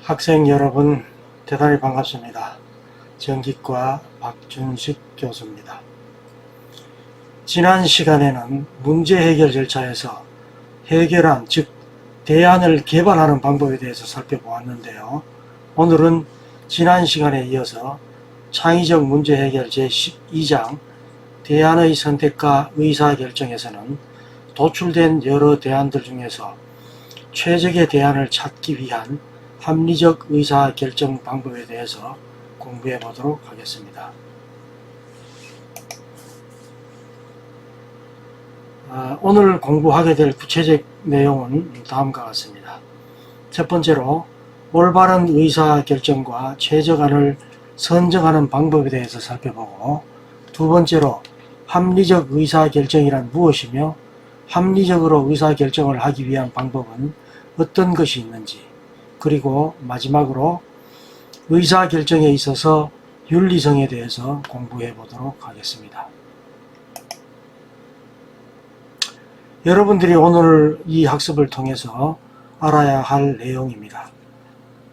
학생 여러분 대단히 반갑습니다. 전기과 박준식 교수입니다. 지난 시간에는 문제 해결 절차에서 해결안, 즉 대안을 개발하는 방법에 대해서 살펴보았는데요. 오늘은 지난 시간에 이어서 창의적 문제 해결 제12장 대안의 선택과 의사결정에서는 도출된 여러 대안들 중에서 최적의 대안을 찾기 위한 합리적 의사결정 방법에 대해서 공부해 보도록 하겠습니다. 오늘 공부하게 될 구체적 내용은 다음과 같습니다. 첫 번째로 올바른 의사결정과 최적안을 선정하는 방법에 대해서 살펴보고, 두 번째로 합리적 의사결정이란 무엇이며 합리적으로 의사결정을 하기 위한 방법은 어떤 것이 있는지, 그리고 마지막으로 의사결정에 있어서 윤리성에 대해서 공부해 보도록 하겠습니다. 여러분들이 오늘 이 학습을 통해서 알아야 할 내용입니다.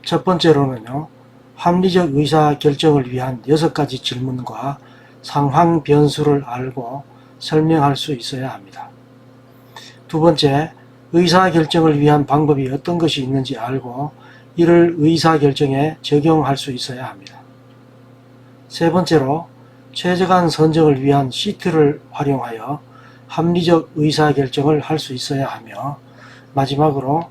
첫 번째로는요, 합리적 의사결정을 위한 6가지 질문과 상황 변수를 알고 설명할 수 있어야 합니다. 두 번째, 의사결정을 위한 방법이 어떤 것이 있는지 알고 이를 의사결정에 적용할 수 있어야 합니다. 세 번째로, 최적안 선정을 위한 시트를 활용하여 합리적 의사결정을 할 수 있어야 하며, 마지막으로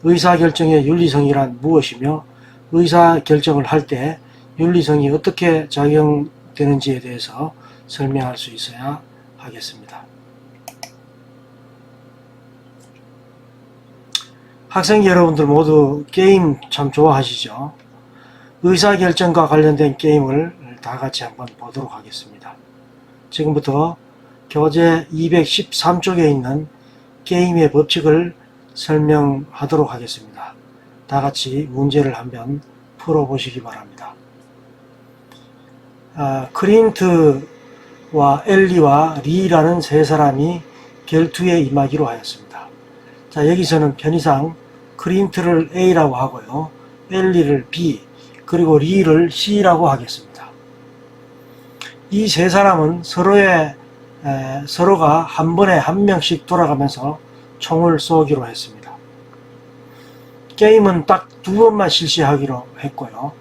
의사결정의 윤리성이란 무엇이며 의사결정을 할 때 윤리성이 어떻게 작용되는지에 대해서 설명할 수 있어야 하겠습니다. 학생 여러분들 모두 게임 참 좋아하시죠? 의사결정과 관련된 게임을 다 같이 한번 보도록 하겠습니다. 지금부터 교재 213쪽에 있는 게임의 법칙을 설명하도록 하겠습니다. 다 같이 문제를 한번 풀어보시기 바랍니다. 클린트와 엘리와 리라는 세 사람이 결투에 임하기로 하였습니다. 자, 여기서는 편의상 클린트를 A라고 하고요, 엘리를 B, 그리고 리를 C라고 하겠습니다. 이 세 사람은 서로가 한 번에 한 명씩 돌아가면서 총을 쏘기로 했습니다. 게임은 딱 2번만 실시하기로 했고요.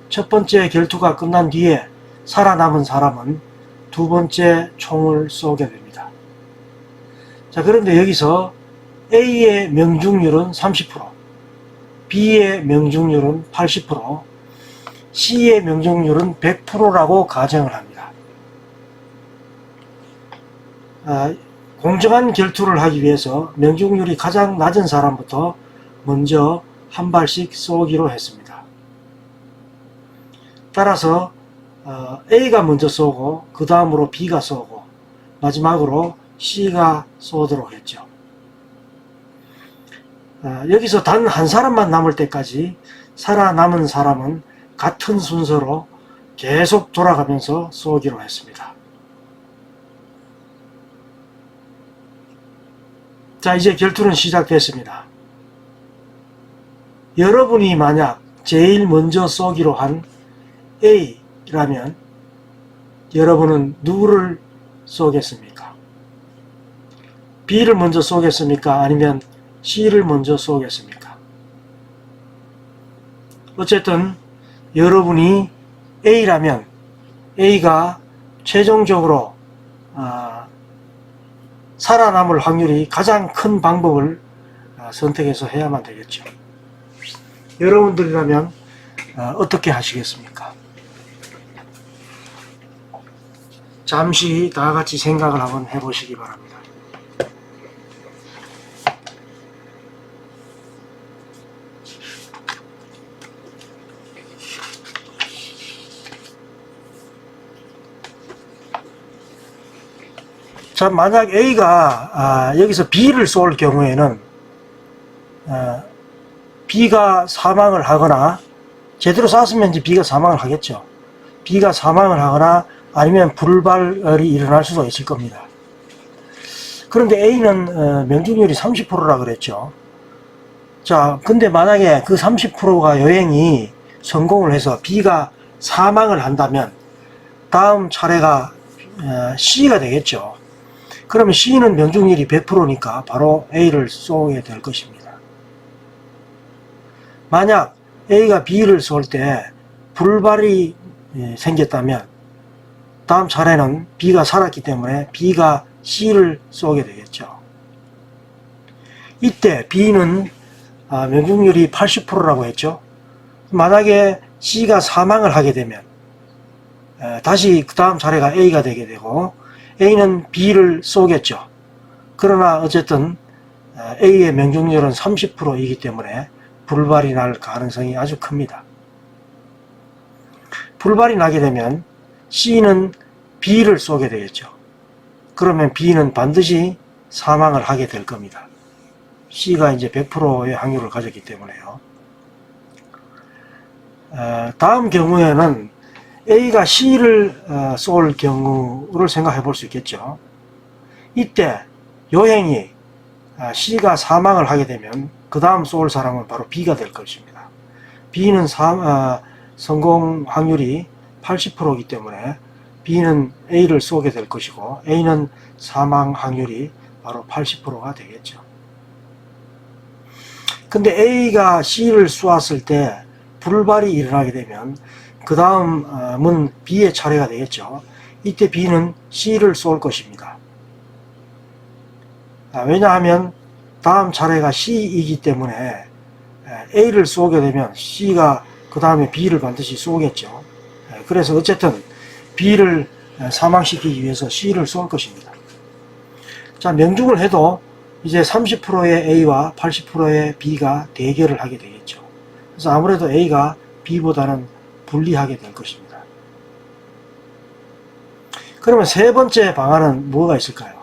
첫 번째 결투가 끝난 뒤에 살아남은 사람은 두 번째 총을 쏘게 됩니다. 자, 그런데 여기서 A의 명중률은 30%, B의 명중률은 80%, C의 명중률은 100%라고 가정을 합니다. 공정한 결투를 하기 위해서 명중률이 가장 낮은 사람부터 먼저 한 발씩 쏘기로 했습니다. 따라서 A가 먼저 쏘고, 그 다음으로 B가 쏘고, 마지막으로 C가 쏘도록 했죠. 여기서 단 한 사람만 남을 때까지 살아남은 사람은 같은 순서로 계속 돌아가면서 쏘기로 했습니다. 자, 이제 결투는 시작됐습니다. 여러분이 만약 제일 먼저 쏘기로 한 A라면 여러분은 누구를 쏘겠습니까? B를 먼저 쏘겠습니까? 아니면 C를 먼저 쏘겠습니까? 어쨌든 여러분이 A라면 A가 최종적으로 살아남을 확률이 가장 큰 방법을 선택해서 해야만 되겠죠. 여러분들이라면 어떻게 하시겠습니까? 잠시 다 같이 생각을 한번 해보시기 바랍니다. 자, 만약 A가 여기서 B를 쏠 경우에는 B가 사망을 하거나, 제대로 쐈으면 이제 B가 사망을 하겠죠. B가 사망을 하거나 아니면 불발이 일어날 수도 있을 겁니다. 그런데 A는 명중률이 30%라 그랬죠. 자, 근데 만약에 그 30%가 여행이 성공을 해서 B가 사망을 한다면 다음 차례가 C가 되겠죠. 그러면 C는 명중률이 100%니까 바로 A를 쏘게 될 것입니다. 만약 A가 B를 쏠 때 불발이 생겼다면 다음 차례는 B가 살았기 때문에 B가 C를 쏘게 되겠죠. 이때 B는 명중률이 80%라고 했죠. 만약에 C가 사망을 하게 되면 다시 그 다음 차례가 A가 되게 되고 A는 B를 쏘겠죠. 그러나 어쨌든 A의 명중률은 30%이기 때문에 불발이 날 가능성이 아주 큽니다. 불발이 나게 되면 C는 B를 쏘게 되겠죠. 그러면 B는 반드시 사망을 하게 될 겁니다. C가 이제 100%의 확률을 가졌기 때문에요. 다음 경우에는 A가 C를 쏠 경우를 생각해 볼 수 있겠죠. 이때 요행이 C가 사망을 하게 되면 그 다음 쏠 사람은 바로 B가 될 것입니다. B는 성공 확률이 80%이기 때문에 B는 A를 쏘게 될 것이고 A는 사망 확률이 바로 80%가 되겠죠. 근데 A가 C를 쏘았을 때 불발이 일어나게 되면 그 다음은 B의 차례가 되겠죠. 이때 B는 C를 쏠 것입니다. 왜냐하면 다음 차례가 C이기 때문에 A를 쏘게 되면 C가 그 다음에 B를 반드시 쏘겠죠. 그래서 어쨌든 B를 사망시키기 위해서 C를 쏠 것입니다. 자, 명중을 해도 이제 30%의 A와 80%의 B가 대결을 하게 되겠죠. 그래서 아무래도 A가 B보다는 불리하게 될 것입니다. 그러면 세 번째 방안은 뭐가 있을까요?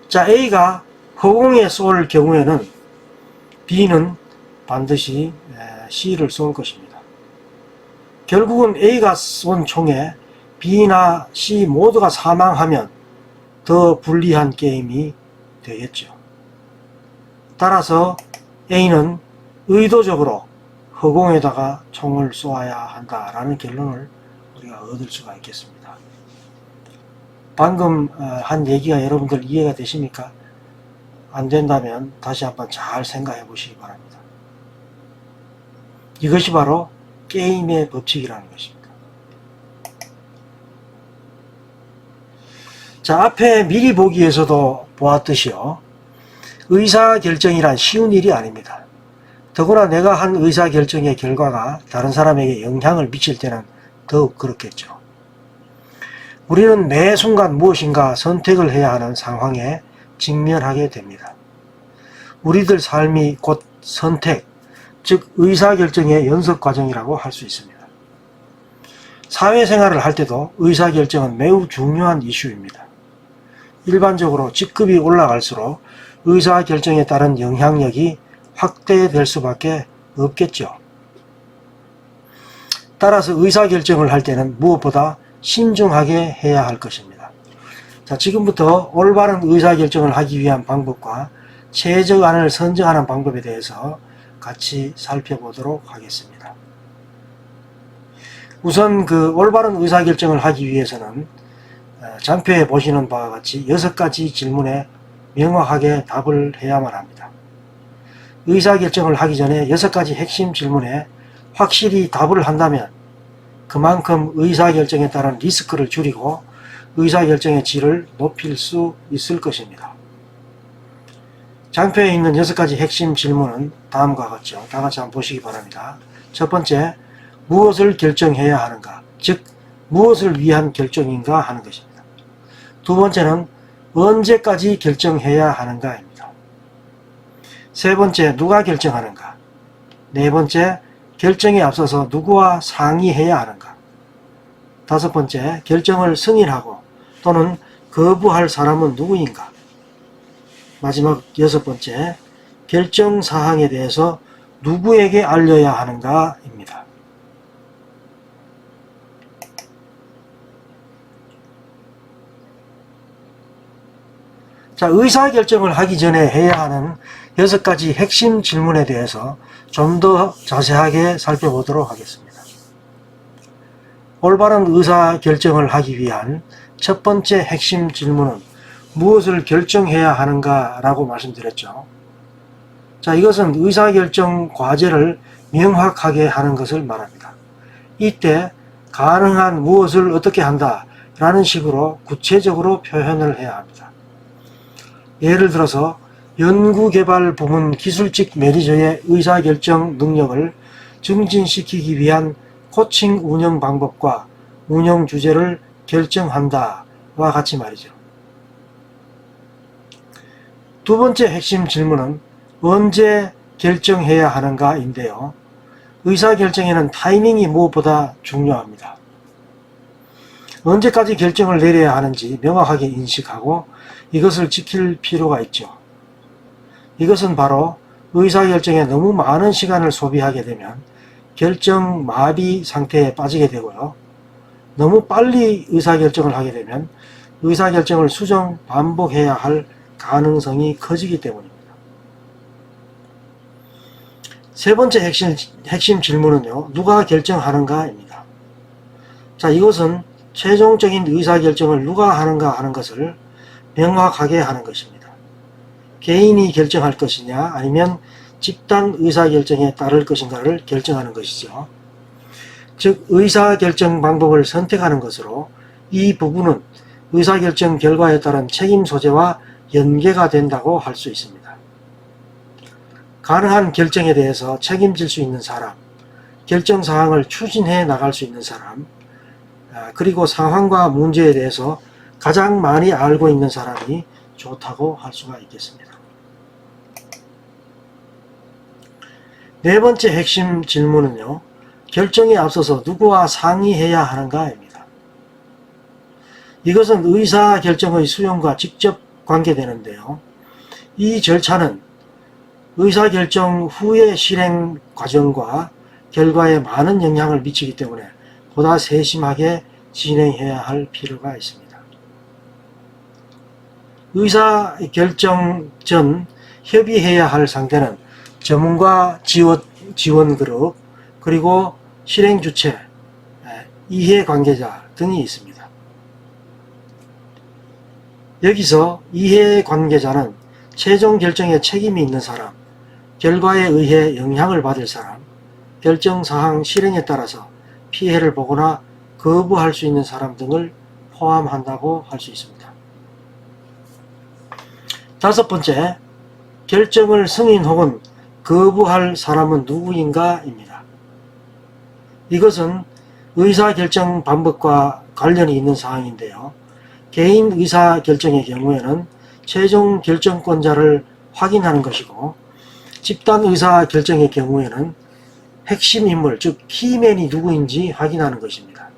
자, A가 허공에 쏠 경우에는 B는 반드시 C를 쏠 것입니다. 결국은 A가 쏜 총에 B나 C 모두가 사망하면 더 불리한 게임이 되겠죠. 따라서 A는 의도적으로 허공에다가 총을 쏘아야 한다라는 결론을 우리가 얻을 수가 있겠습니다. 방금 한 얘기가 여러분들 이해가 되십니까? 안 된다면 다시 한번 잘 생각해 보시기 바랍니다. 이것이 바로 게임의 법칙이라는 것입니다. 자, 앞에 미리 보기에서도 보았듯이요. 의사결정이란 쉬운 일이 아닙니다. 더구나 내가 한 의사결정의 결과가 다른 사람에게 영향을 미칠 때는 더욱 그렇겠죠. 우리는 매 순간 무엇인가 선택을 해야 하는 상황에 직면하게 됩니다. 우리들 삶이 곧 선택, 즉 의사결정의 연습과정이라고 할 수 있습니다. 사회생활을 할 때도 의사결정은 매우 중요한 이슈입니다. 일반적으로 직급이 올라갈수록 의사결정에 따른 영향력이 확대될 수밖에 없겠죠. 따라서 의사결정을 할 때는 무엇보다 신중하게 해야 할 것입니다. 자, 지금부터 올바른 의사결정을 하기 위한 방법과 최적안을 선정하는 방법에 대해서 같이 살펴보도록 하겠습니다. 우선 그 올바른 의사결정을 하기 위해서는 장표에 보시는 바와 같이 6가지 질문에 명확하게 답을 해야만 합니다. 의사결정을 하기 전에 6가지 핵심 질문에 확실히 답을 한다면 그만큼 의사결정에 따른 리스크를 줄이고 의사결정의 질을 높일 수 있을 것입니다. 장표에 있는 6가지 핵심 질문은 다음과 같죠. 다 같이 한번 보시기 바랍니다. 첫 번째, 무엇을 결정해야 하는가? 즉, 무엇을 위한 결정인가 하는 것입니다. 두 번째는 언제까지 결정해야 하는가입니다. 세 번째, 누가 결정하는가? 네 번째, 결정에 앞서서 누구와 상의해야 하는가? 다섯 번째, 결정을 승인하고 또는 거부할 사람은 누구인가? 마지막 6번째, 결정사항에 대해서 누구에게 알려야 하는가입니다. 자, 의사결정을 하기 전에 해야 하는 6가지 핵심 질문에 대해서 좀 더 자세하게 살펴보도록 하겠습니다. 올바른 의사결정을 하기 위한 첫 번째 핵심 질문은 무엇을 결정해야 하는가 라고 말씀드렸죠. 자, 이것은 의사결정 과제를 명확하게 하는 것을 말합니다. 이때 가능한 무엇을 어떻게 한다 라는 식으로 구체적으로 표현을 해야 합니다. 예를 들어서 연구개발 부문 기술직 매니저의 의사결정 능력을 증진시키기 위한 코칭 운영 방법과 운영 주제를 결정한다 와 같이 말이죠. 두 번째 핵심 질문은 언제 결정해야 하는가 인데요. 의사결정에는 타이밍이 무엇보다 중요합니다. 언제까지 결정을 내려야 하는지 명확하게 인식하고 이것을 지킬 필요가 있죠. 이것은 바로 의사결정에 너무 많은 시간을 소비하게 되면 결정 마비 상태에 빠지게 되고요. 너무 빨리 의사결정을 하게 되면 의사결정을 수정 반복해야 할 가능성이 커지기 때문입니다. 세 번째 핵심 질문은요. 누가 결정하는가입니다. 자, 이것은 최종적인 의사결정을 누가 하는가 하는 것을 명확하게 하는 것입니다. 개인이 결정할 것이냐 아니면 집단 의사결정에 따를 것인가를 결정하는 것이죠. 즉 의사결정 방법을 선택하는 것으로 이 부분은 의사결정 결과에 따른 책임 소재와 연계가 된다고 할 수 있습니다. 가능한 결정에 대해서 책임질 수 있는 사람, 결정사항을 추진해 나갈 수 있는 사람, 그리고 상황과 문제에 대해서 가장 많이 알고 있는 사람이 좋다고 할 수가 있겠습니다. 네 번째 핵심 질문은요. 결정에 앞서서 누구와 상의해야 하는가입니다. 이것은 의사결정의 수용과 직접 관계되는데요. 이 절차는 의사결정 후의 실행 과정과 결과에 많은 영향을 미치기 때문에 보다 세심하게 진행해야 할 필요가 있습니다. 의사결정 전 협의해야 할 상대는 전문가 지원 그룹, 그리고 실행주체, 이해관계자 등이 있습니다. 여기서 이해관계자는 최종 결정에 책임이 있는 사람, 결과에 의해 영향을 받을 사람, 결정사항 실행에 따라서 피해를 보거나 거부할 수 있는 사람 등을 포함한다고 할 수 있습니다. 다섯 번째, 결정을 승인 혹은 거부할 사람은 누구인가입니다. 이것은 의사결정 방법과 관련이 있는 사항인데요. 개인 의사결정의 경우에는 최종 결정권자를 확인하는 것이고, 집단 의사결정의 경우에는 핵심 인물, 즉 키맨이 누구인지 확인하는 것입니다.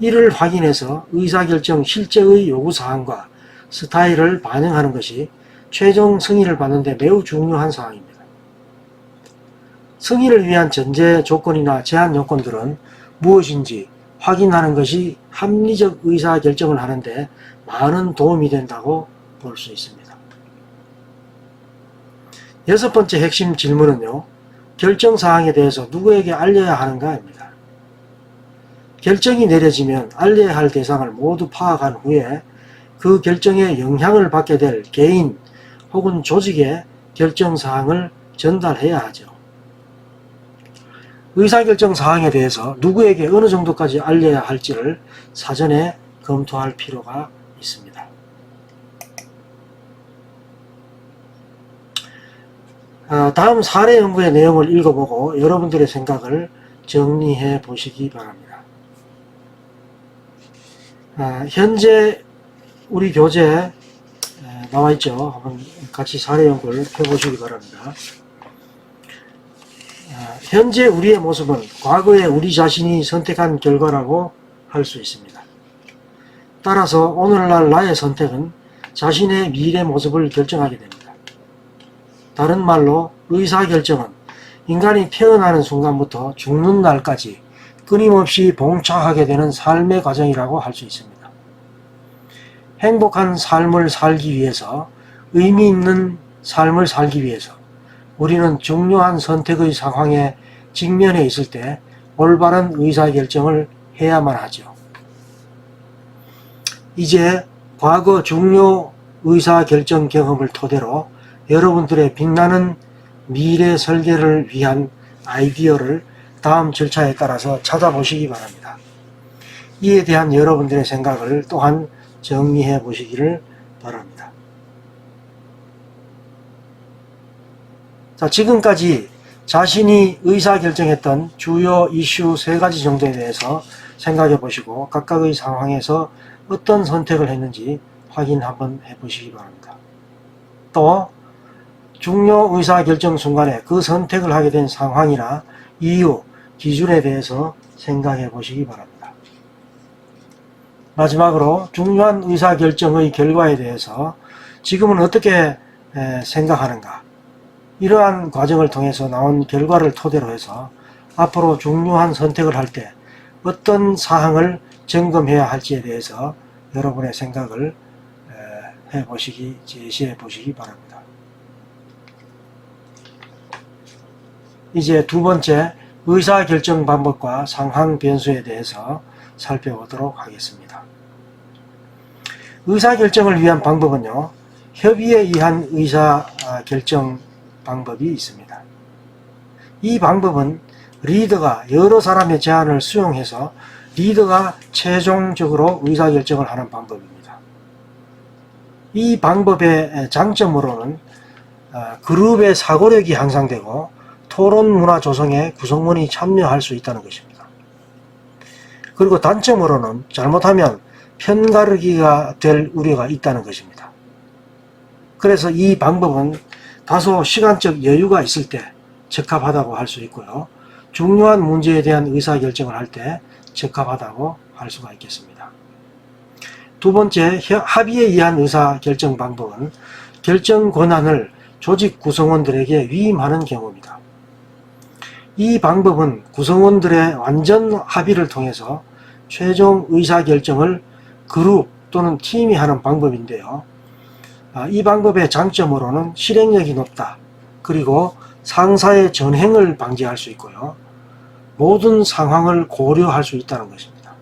이를 확인해서 의사결정 실제의 요구사항과 스타일을 반영하는 것이 최종 승인을 받는 데 매우 중요한 사항입니다. 승인을 위한 전제 조건이나 제한 요건들은 무엇인지 확인하는 것이 합리적 의사결정을 하는 데 많은 도움이 된다고 볼 수 있습니다. 여섯 번째 핵심 질문은요. 결정사항에 대해서 누구에게 알려야 하는가입니다. 결정이 내려지면 알려야 할 대상을 모두 파악한 후에 그 결정에 영향을 받게 될 개인 혹은 조직에 결정사항을 전달해야 하죠. 의사결정 사항에 대해서 누구에게 어느 정도까지 알려야 할지를 사전에 검토할 필요가 있습니다. 다음 사례 연구의 내용을 읽어보고 여러분들의 생각을 정리해 보시기 바랍니다. 현재 우리 교재에 나와 있죠. 한번 같이 사례 연구를 펴보시기 바랍니다. 현재 우리의 모습은 과거에 우리 자신이 선택한 결과라고 할 수 있습니다. 따라서 오늘날 나의 선택은 자신의 미래 모습을 결정하게 됩니다. 다른 말로 의사결정은 인간이 태어나는 순간부터 죽는 날까지 끊임없이 봉착하게 되는 삶의 과정이라고 할 수 있습니다. 행복한 삶을 살기 위해서, 의미 있는 삶을 살기 위해서 우리는 중요한 선택의 상황에 직면해 있을 때 올바른 의사결정을 해야만 하죠. 이제 과거 중요 의사결정 경험을 토대로 여러분들의 빛나는 미래 설계를 위한 아이디어를 다음 절차에 따라서 찾아보시기 바랍니다. 이에 대한 여러분들의 생각을 또한 정리해 보시기를 바랍니다. 자, 지금까지 자신이 의사결정했던 주요 이슈 3가지 정도에 대해서 생각해 보시고 각각의 상황에서 어떤 선택을 했는지 확인 한번 해 보시기 바랍니다. 또 중요 의사결정 순간에 그 선택을 하게 된 상황이나 이유, 기준에 대해서 생각해 보시기 바랍니다. 마지막으로 중요한 의사결정의 결과에 대해서 지금은 어떻게 생각하는가, 이러한 과정을 통해서 나온 결과를 토대로 해서 앞으로 중요한 선택을 할 때 어떤 사항을 점검해야 할지에 대해서 여러분의 생각을 제시해 보시기 바랍니다. 이제 두 번째, 의사결정 방법과 상황 변수에 대해서 살펴보도록 하겠습니다. 의사결정을 위한 방법은요, 협의에 의한 의사결정 방법이 있습니다. 이 방법은 리더가 여러 사람의 제안을 수용해서 리더가 최종적으로 의사결정을 하는 방법입니다. 이 방법의 장점으로는 그룹의 사고력이 향상되고 토론 문화 조성에 구성원이 참여할 수 있다는 것입니다. 그리고 단점으로는 잘못하면 편가르기가 될 우려가 있다는 것입니다. 그래서 이 방법은 다소 시간적 여유가 있을 때 적합하다고 할 수 있고요. 중요한 문제에 대한 의사결정을 할 때 적합하다고 할 수가 있겠습니다. 두 번째, 합의에 의한 의사결정 방법은 결정 권한을 조직 구성원들에게 위임하는 경우입니다. 이 방법은 구성원들의 완전 합의를 통해서 최종 의사결정을 그룹 또는 팀이 하는 방법인데요. 이 방법의 장점으로는 실행력이 높다. 그리고 상사의 전횡을 방지할 수 있고요. 모든 상황을 고려할 수 있다는 것입니다.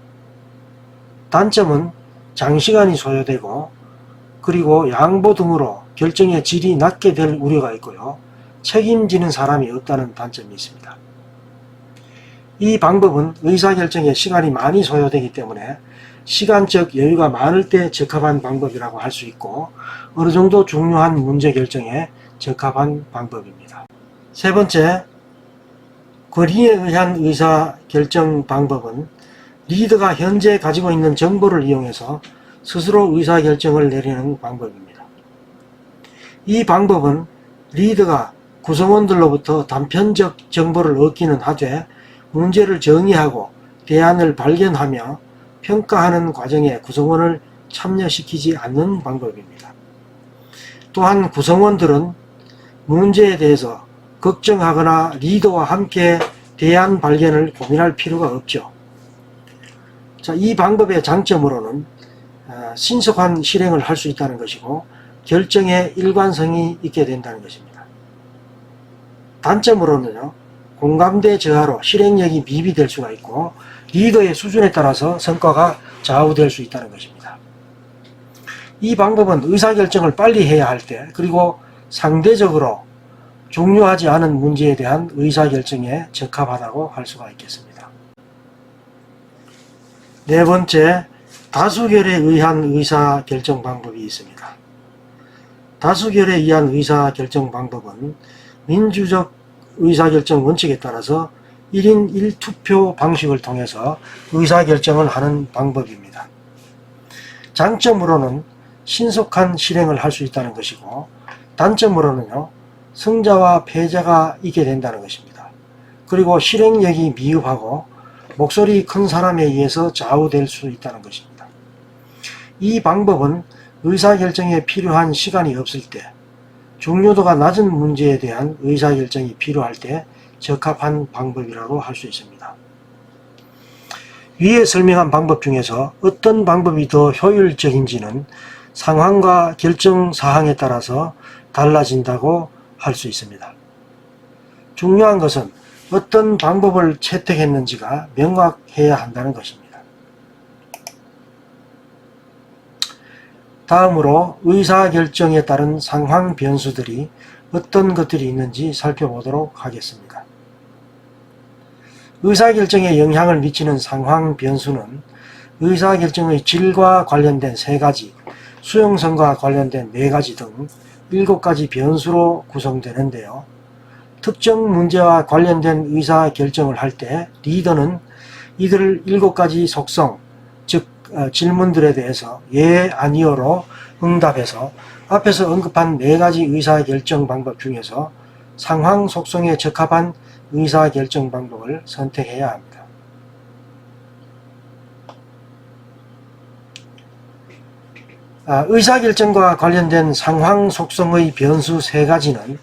단점은 장시간이 소요되고 그리고 양보 등으로 결정의 질이 낮게 될 우려가 있고요. 책임지는 사람이 없다는 단점이 있습니다. 이 방법은 의사결정에 시간이 많이 소요되기 때문에 시간적 여유가 많을 때 적합한 방법이라고 할 수 있고 어느 정도 중요한 문제 결정에 적합한 방법입니다. 세 번째, 권위에 의한 의사결정 방법은 리더가 현재 가지고 있는 정보를 이용해서 스스로 의사결정을 내리는 방법입니다. 이 방법은 리더가 구성원들로부터 단편적 정보를 얻기는 하되 문제를 정의하고 대안을 발견하며 평가하는 과정에 구성원을 참여시키지 않는 방법입니다. 또한 구성원들은 문제에 대해서 걱정하거나 리더와 함께 대안 발견을 고민할 필요가 없죠. 자, 이 방법의 장점으로는 신속한 실행을 할 수 있다는 것이고 결정에 일관성이 있게 된다는 것입니다. 단점으로는요, 공감대 저하로 실행력이 미비될 수가 있고 리더의 수준에 따라서 성과가 좌우될 수 있다는 것입니다. 이 방법은 의사결정을 빨리 해야 할 때 그리고 상대적으로 중요하지 않은 문제에 대한 의사결정에 적합하다고 할 수가 있겠습니다. 네 번째, 다수결에 의한 의사결정 방법이 있습니다. 다수결에 의한 의사결정 방법은 민주적 의사결정 원칙에 따라서 1인 1투표 방식을 통해서 의사결정을 하는 방법입니다. 장점으로는 신속한 실행을 할 수 있다는 것이고 단점으로는요, 승자와 패자가 있게 된다는 것입니다. 그리고 실행력이 미흡하고 목소리 큰 사람에 의해서 좌우될 수 있다는 것입니다. 이 방법은 의사결정에 필요한 시간이 없을 때, 중요도가 낮은 문제에 대한 의사결정이 필요할 때 적합한 방법이라고 할 수 있습니다. 위에 설명한 방법 중에서 어떤 방법이 더 효율적인지는 상황과 결정 사항에 따라서 달라진다고 할 수 있습니다. 중요한 것은 어떤 방법을 채택했는지가 명확해야 한다는 것입니다. 다음으로 의사결정에 따른 상황 변수들이 어떤 것들이 있는지 살펴보도록 하겠습니다. 의사결정에 영향을 미치는 상황 변수는 의사결정의 질과 관련된 3가지, 수용성과 관련된 4가지 등 7가지 변수로 구성되는데요. 특정 문제와 관련된 의사결정을 할 때 리더는 이들 7가지 속성, 즉 질문들에 대해서 예, 아니요로 응답해서 앞에서 언급한 4가지 의사결정 방법 중에서 상황 속성에 적합한 의사결정 방법을 선택해야 합니다. 의사결정과 관련된 상황 속성의 변수 3가지는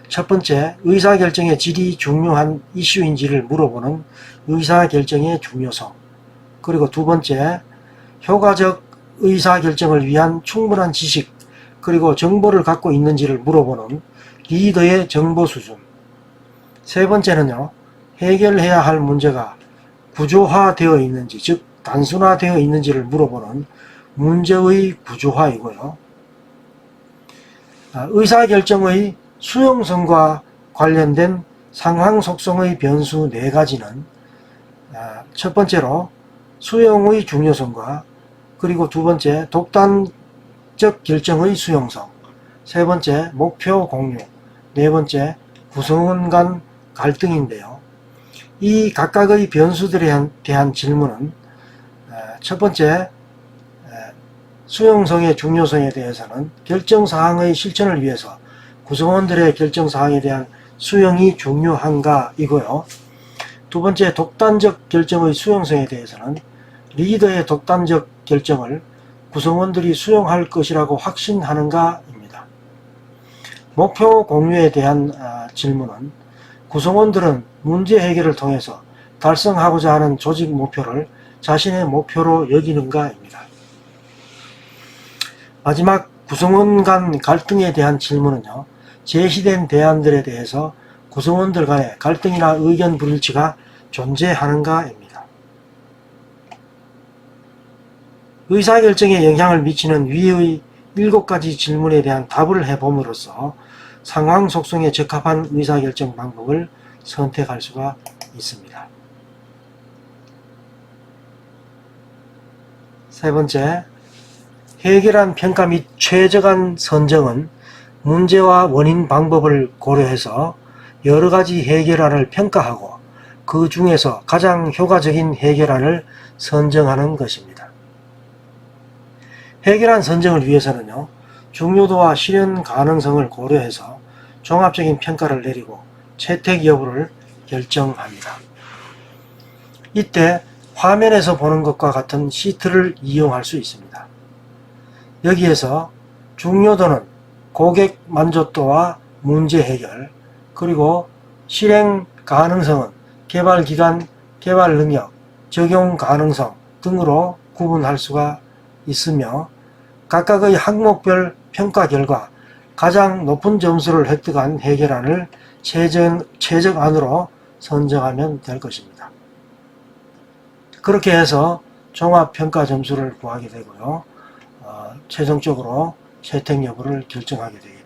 첫 번째, 의사결정의 질이 중요한 이슈인지를 물어보는 의사결정의 중요성, 그리고 두 번째, 효과적 의사결정을 위한 충분한 지식 그리고 정보를 갖고 있는지를 물어보는 리더의 정보 수준, 세 번째는요, 해결해야 할 문제가 구조화되어 있는지, 즉 단순화되어 있는지를 물어보는 문제의 구조화이고요. 의사결정의 수용성과 관련된 상황 속성의 변수 4가지는 첫 번째로 수용의 중요성과 그리고 두 번째 독단적 결정의 수용성, 세 번째 목표 공유, 네 번째 구성원 간 갈등인데요. 이 각각의 변수들에 대한 질문은 첫 번째 수용성의 중요성에 대해서는 결정사항의 실천을 위해서 구성원들의 결정사항에 대한 수용이 중요한가 이고요. 두 번째 독단적 결정의 수용성에 대해서는 리더의 독단적 결정을 구성원들이 수용할 것이라고 확신하는가 입니다. 목표 공유에 대한 질문은 구성원들은 문제 해결을 통해서 달성하고자 하는 조직 목표를 자신의 목표로 여기는가입니다. 마지막 구성원 간 갈등에 대한 질문은요, 제시된 대안들에 대해서 구성원들 간의 갈등이나 의견 불일치가 존재하는가입니다. 의사결정에 영향을 미치는 위의 7가지 질문에 대한 답을 해봄으로써 상황 속성에 적합한 의사결정 방법을 선택할 수가 있습니다. 세 번째, 해결한 평가 및 최적한 선정은 문제와 원인 방법을 고려해서 여러가지 해결안을 평가하고 그 중에서 가장 효과적인 해결안을 선정하는 것입니다. 해결안 선정을 위해서는요, 중요도와 실현 가능성을 고려해서 종합적인 평가를 내리고 채택 여부를 결정합니다. 이때 화면에서 보는 것과 같은 시트를 이용할 수 있습니다. 여기에서 중요도는 고객 만족도와 문제 해결, 그리고 실행 가능성은 개발 기간, 개발 능력, 적용 가능성 등으로 구분할 수가 있으며 각각의 항목별 평가 결과 가장 높은 점수를 획득한 해결안을 최적안으로 선정하면 될 것입니다. 그렇게 해서 종합평가 점수를 구하게 되고요. 최종적으로 채택 여부를 결정하게 되겠습니다.